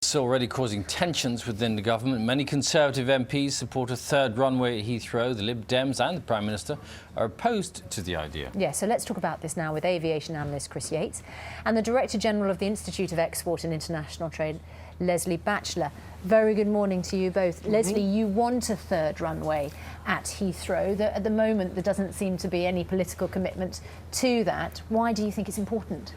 It's already causing tensions within the government. Many Conservative MPs support a third runway at Heathrow. The Lib Dems and the Prime Minister are opposed to the idea. Yeah, so let's talk about this now with aviation analyst Chris Yates and the Director General of the Institute of Export and International Trade, Lesley Batchelor. Very good morning to you both. Lesley, you want a third runway at Heathrow. At the moment, there doesn't seem to be any political commitment to that. Why do you think it's important?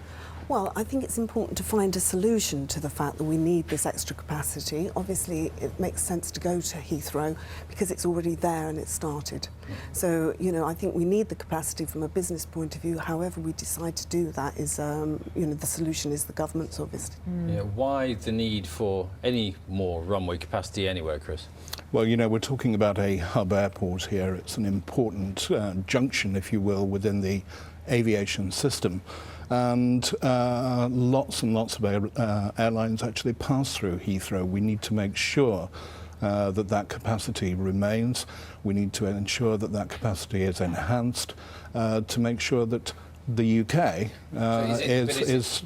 Well, I think it's important to find a solution to the fact that we need this extra capacity. Obviously, it makes sense to go to Heathrow because it's already there and it's started. So, I think we need the capacity from a business point of view. However we decide to do that is, the solution is the government's, obviously. Yeah, why the need for any more runway capacity anywhere, Chris? Well, we're talking about a hub airport here. It's an important junction, if you will, within the aviation system. And lots and lots of airlines actually pass through Heathrow. We need to make sure that capacity remains. We need to ensure that capacity is enhanced to make sure that the UK is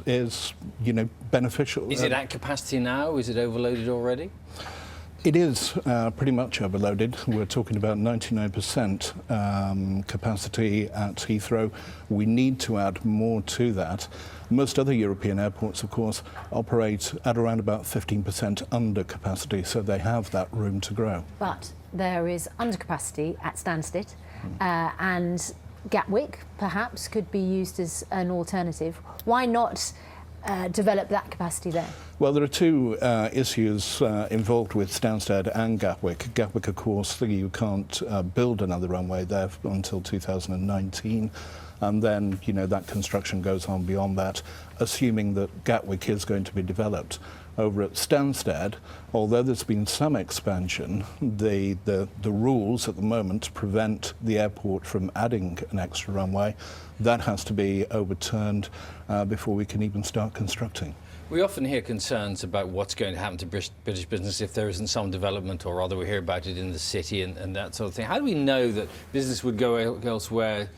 beneficial. Is it at capacity now? Is it overloaded already? It is pretty much overloaded. We're talking about 99% capacity at Heathrow. We need to add more to that. Most other European airports, of course, operate at around about 15% under capacity, so they have that room to grow. But there is undercapacity at Stansted, and Gatwick perhaps could be used as an alternative. Why not develop that capacity there? Well, there are two issues involved with Stansted and Gatwick. Gatwick, of course, you can't build another runway there until 2019. And then, that construction goes on beyond that, assuming that Gatwick is going to be developed. Over at Stansted, although there's been some expansion, the rules at the moment prevent the airport from adding an extra runway. That has to be overturned before we can even start constructing. We often hear concerns about what's going to happen to British business if there isn't some development, or rather we hear about it in the city and that sort of thing. How do we know that business would go elsewhere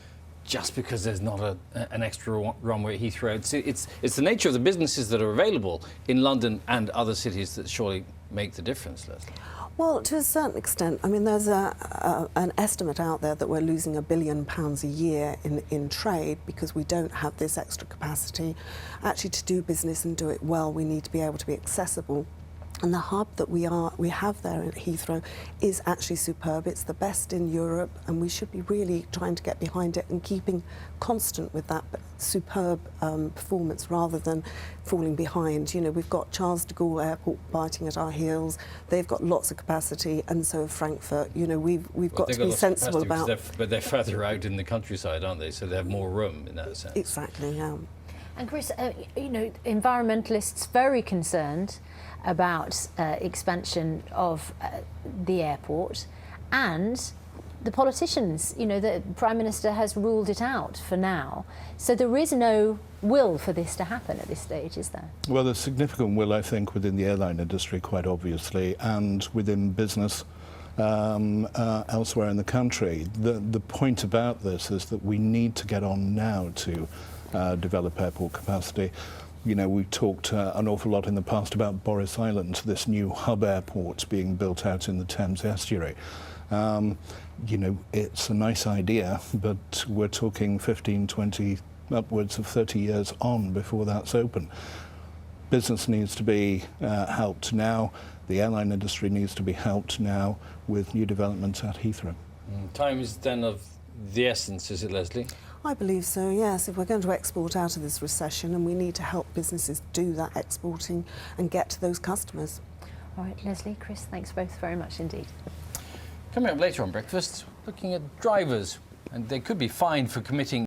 just because there's not an extra runway at Heathrow? It's the nature of the businesses that are available in London and other cities that surely make the difference, Lesley. Well, to a certain extent. I mean, there's an estimate out there that we're losing £1 billion a year in trade because we don't have this extra capacity. Actually, to do business and do it well, we need to be able to be accessible. And the hub that we have there at Heathrow is actually superb. It's the best in Europe, and we should be really trying to get behind it and keeping constant with that superb performance rather than falling behind. We've got Charles de Gaulle Airport biting at our heels. They've got lots of capacity, and so have Frankfurt. We've got to be sensible about. But they're further out in the countryside, aren't they? So they have more room in that sense. Exactly. Yeah. And Chris, environmentalists very concerned about expansion of the airport, and the politicians, the Prime Minister has ruled it out for now. So there is no will for this to happen at this stage, is there? Well, there's significant will, I think, within the airline industry, quite obviously, and within business elsewhere in the country. The point about this is that we need to get on now to develop airport capacity. We've talked an awful lot in the past about Boris Island, this new hub airport being built out in the Thames estuary. It's a nice idea, but we're talking 15, 20, upwards of 30 years on before that's open. Business needs to be helped now. The airline industry needs to be helped now with new developments at Heathrow. Time is then of the essence, is it, Lesley? I believe so, yes. If we're going to export out of this recession, and we need to help businesses do that exporting and get to those customers. All right, Lesley, Chris, thanks both very much indeed. Coming up later on Breakfast, looking at drivers, and they could be fined for committing